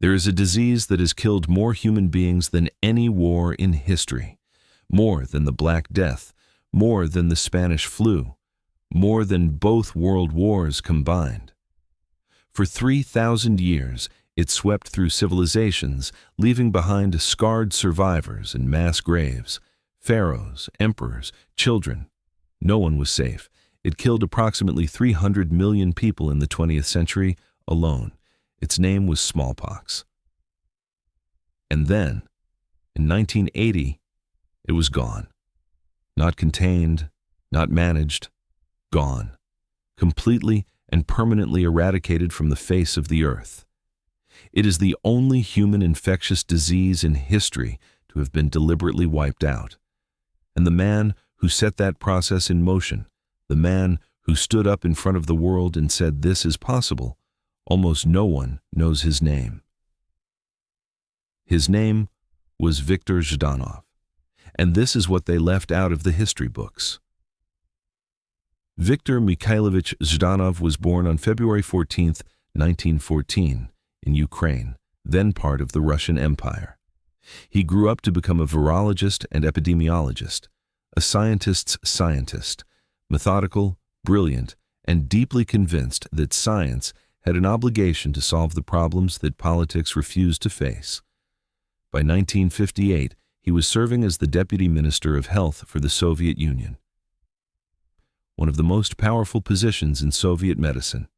There is a disease that has killed more human beings than any war in history, more than the Black Death, more than the Spanish flu, more than both world wars combined. For 3,000 years, it swept through civilizations, leaving behind scarred survivors and mass graves, pharaohs, emperors, children. No one was safe. It killed approximately 300 million people in the 20th century alone. Its name was smallpox. And then, in 1980, it was gone. Not contained, not managed, gone. Completely and permanently eradicated from the face of the earth. It is the only human infectious disease in history to have been deliberately wiped out. And the man who set that process in motion, the man who stood up in front of the world and said this is possible, almost no one knows his name. His name was Viktor Zhdanov, and this is what they left out of the history books. Viktor Mikhailovich Zhdanov was born on February 14, 1914, in Ukraine, then part of the Russian Empire. He grew up to become a virologist and epidemiologist, a scientist's scientist, methodical, brilliant, and deeply convinced that science had an obligation to solve the problems that politics refused to face. By 1958, he was serving as the Deputy Minister of Health for the Soviet Union, one of the most powerful positions in Soviet medicine,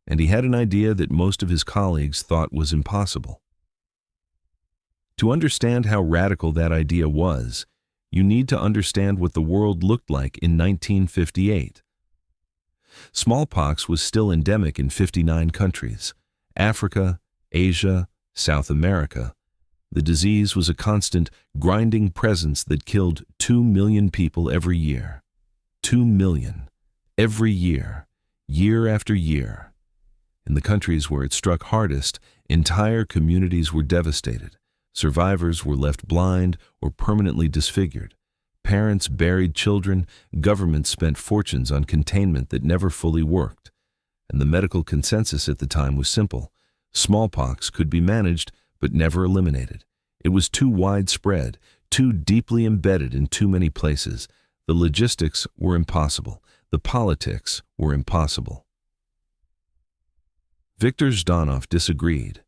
and he had an idea that most of his colleagues thought was impossible. To understand how radical that idea was, you need to understand what the world looked like in 1958. Smallpox was still endemic in 59 countries, Africa, Asia, South America. The disease was a constant, grinding presence that killed 2 million people every year. 2 million, every year, year after year. In the countries where it struck hardest, entire communities were devastated. Survivors were left blind or permanently disfigured. Parents buried children, governments spent fortunes on containment that never fully worked. And the medical consensus at the time was simple. Smallpox could be managed, but never eliminated. It was too widespread, too deeply embedded in too many places. The logistics were impossible. The politics were impossible. Viktor Zhdanov disagreed.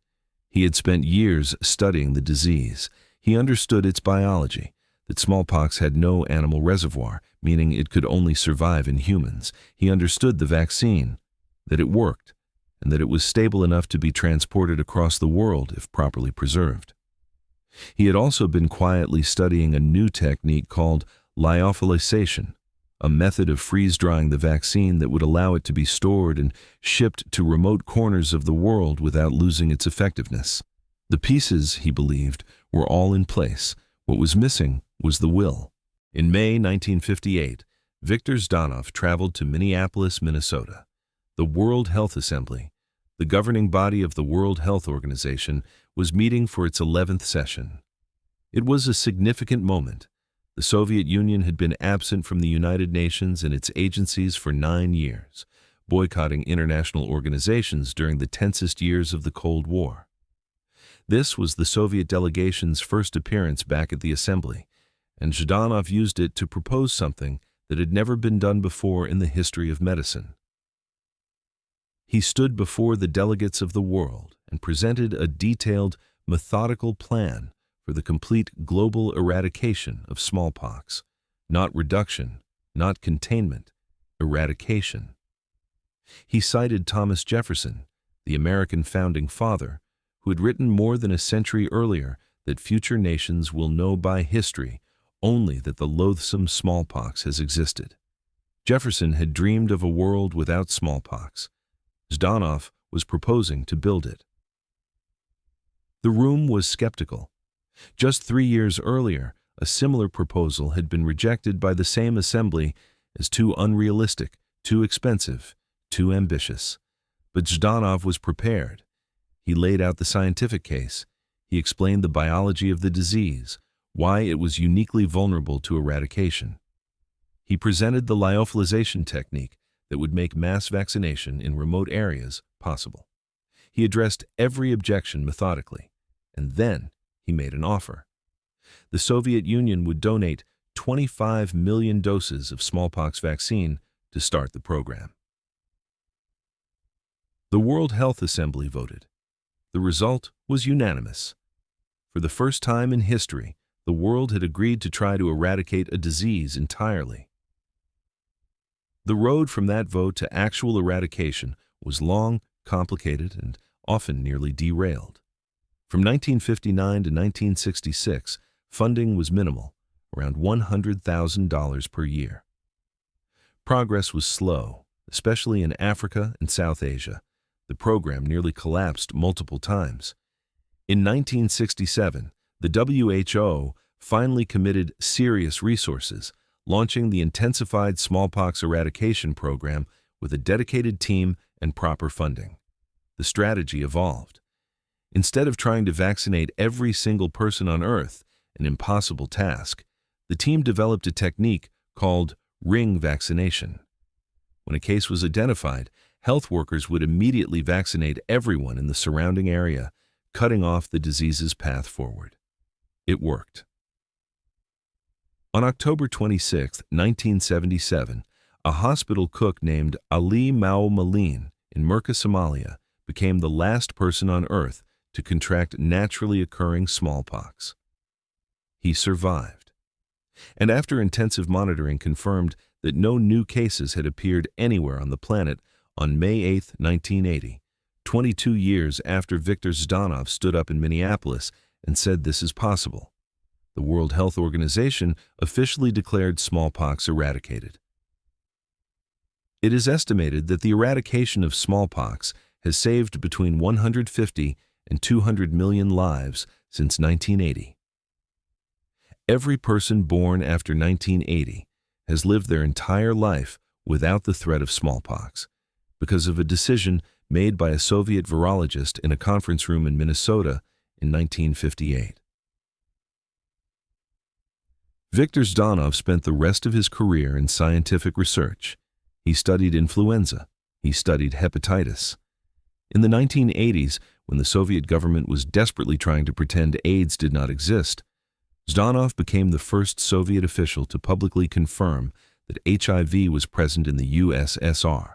He had spent years studying the disease. He understood its biology, that smallpox had no animal reservoir, meaning it could only survive in humans. He understood the vaccine, that it worked, and that it was stable enough to be transported across the world if properly preserved. He had also been quietly studying a new technique called lyophilization, a method of freeze-drying the vaccine that would allow it to be stored and shipped to remote corners of the world without losing its effectiveness. The pieces, he believed, were all in place. What was missing was the will. In May 1958, Viktor Zhdanov traveled to Minneapolis, Minnesota. The World Health Assembly, the governing body of the World Health Organization, was meeting for its 11th session. It was a significant moment. The Soviet Union had been absent from the United Nations and its agencies for 9 years, boycotting international organizations during the tensest years of the Cold War. This was the Soviet delegation's first appearance back at the Assembly, and Zhdanov used it to propose something that had never been done before in the history of medicine. He stood before the delegates of the world and presented a detailed, methodical plan for the complete global eradication of smallpox. Not reduction, not containment, eradication. He cited Thomas Jefferson, the American founding father, who had written more than a century earlier that future nations will know by history only that the loathsome smallpox has existed. Jefferson had dreamed of a world without smallpox. Zhdanov was proposing to build it. The room was skeptical. Just 3 years earlier, a similar proposal had been rejected by the same assembly as too unrealistic, too expensive, too ambitious. But Zhdanov was prepared. He laid out the scientific case. He explained the biology of the disease, why it was uniquely vulnerable to eradication. He presented the lyophilization technique that would make mass vaccination in remote areas possible. He addressed every objection methodically, and then he made an offer. The Soviet Union would donate 25 million doses of smallpox vaccine to start the program. The World Health Assembly voted. The result was unanimous. For the first time in history, the world had agreed to try to eradicate a disease entirely. The road from that vote to actual eradication was long, complicated, and often nearly derailed. From 1959 to 1966, funding was minimal, around $100,000 per year. Progress was slow, especially in Africa and South Asia. The program nearly collapsed multiple times. In 1967, the WHO finally committed serious resources, launching the intensified smallpox eradication program with a dedicated team and proper funding. The strategy evolved. Instead of trying to vaccinate every single person on Earth, an impossible task, the team developed a technique called ring vaccination. When a case was identified, health workers would immediately vaccinate everyone in the surrounding area, cutting off the disease's path forward. It worked. On October 26, 1977, a hospital cook named Ali Mao-Malin in Merka, Somalia, became the last person on Earth to contract naturally occurring smallpox. He survived, and after intensive monitoring confirmed that no new cases had appeared anywhere on the planet, on May 8, 1980, 22 years after Viktor Zhdanov stood up in Minneapolis and said this is possible, the World Health Organization officially declared smallpox eradicated. It is estimated that the eradication of smallpox has saved between 150 and 200 million lives since 1980. Every person born after 1980 has lived their entire life without the threat of smallpox, because of a decision made by a Soviet virologist in a conference room in Minnesota in 1958. Viktor Zhdanov spent the rest of his career in scientific research. He studied influenza. He studied hepatitis. In the 1980s, when the Soviet government was desperately trying to pretend AIDS did not exist, Zhdanov became the first Soviet official to publicly confirm that HIV was present in the USSR.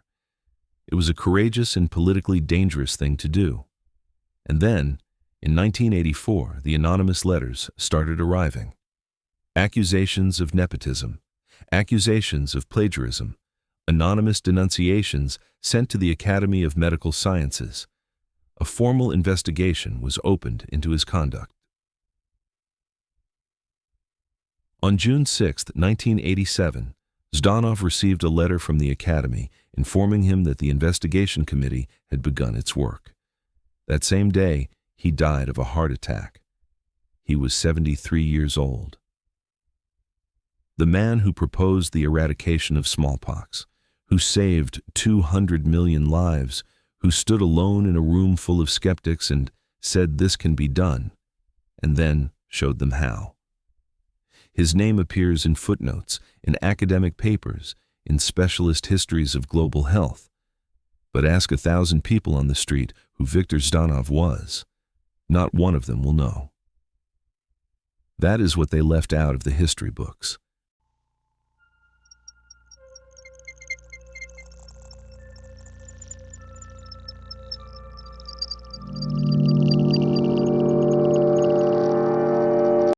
It was a courageous and politically dangerous thing to do. And then, in 1984, the anonymous letters started arriving. Accusations of nepotism, accusations of plagiarism, anonymous denunciations sent to the Academy of Medical Sciences. A formal investigation was opened into his conduct. On June 6, 1987, Zhdanov received a letter from the Academy informing him that the investigation committee had begun its work. That same day, he died of a heart attack. He was 73 years old. The man who proposed the eradication of smallpox, who saved 200 million lives, who stood alone in a room full of skeptics and said this can be done, and then showed them how. His name appears in footnotes, in academic papers, in specialist histories of global health. But ask 1,000 people on the street who Viktor Zhdanov was. Not one of them will know. That is what they left out of the history books.